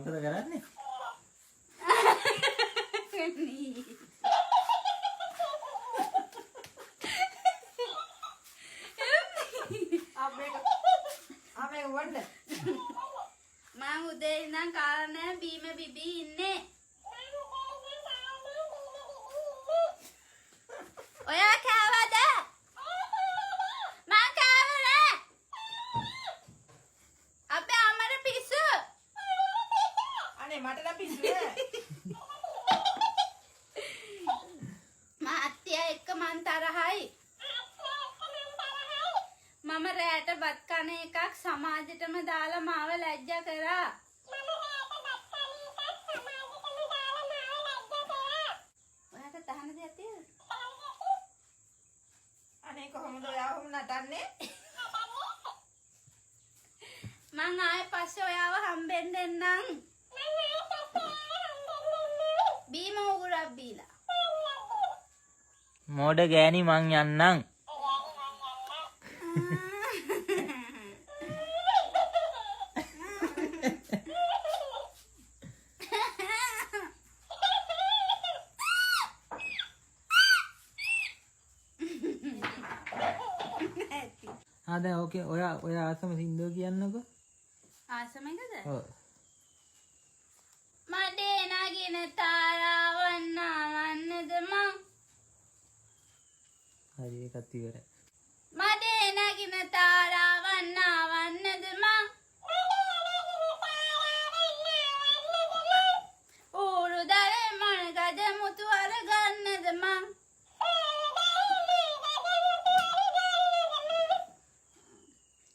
මොකද කරන්නේ? ආමේ වඩ මම උදේ ඉඳන් කාලා නැහැ බීම බිබී ඉන්නේ. ඔයා කෑවද? මං කෑවේ නෑ. අපේ අම්මට පිස්සු. අනේ මට නම් පිස්සු නෑ. මා අත්තිය එක්ක මං තරහයි. මම රැට බත් කන එකක් සමාජෙටම දාලා මාව ලැජ්ජා කරා. ඔයාට තහන දෙයක් තියෙනවද? අනේ කොහොමද ඔයාව නටන්නේ? මං ආයේ පස්සේ ඔයාව හම්බෙන්න එන්නම්. බීම උගුරක් බීලා. මෝඩ ගෑණි මං යන්නම්. දැන් ඕකේ ඔයා ආසම සින්දුව කියන්නකෝ. ආසම එකද? ඔව්. මඩේ නගින තාරාවන් වන්නද මං. හරි ඒකත් ඉවරයි. මඩේ නගින තාරාවන් වන්නද මං. ඌරු දරේ මන ගද මුතු අරගන්නද මං.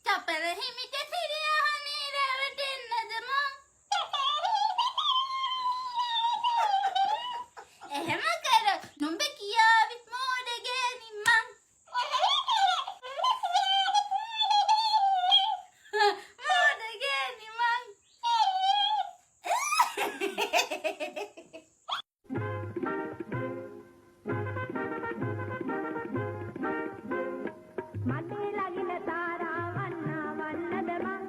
චපල හිමිට සිරියහනේ රැවටෙන්නද මං. එහෙම කර නුඹ කියාවිත් මෝඩ ගෑණි මං. මෝඩ ගෑණි මං. මඩේ ලගින තාරාවන් වන්නද මං.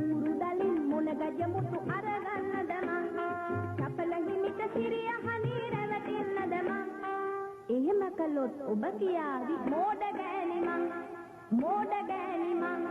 ඌරු දලින් මුණ ගජ මුතු අරගන්නද මං. චපල හිමිට සිරිය හනී රැවටෙන්නද මං. එහෙම කළොත් ඔබ කියාවි මෝඩ ගෑණි මං. මෝඩ ගෑණි මං.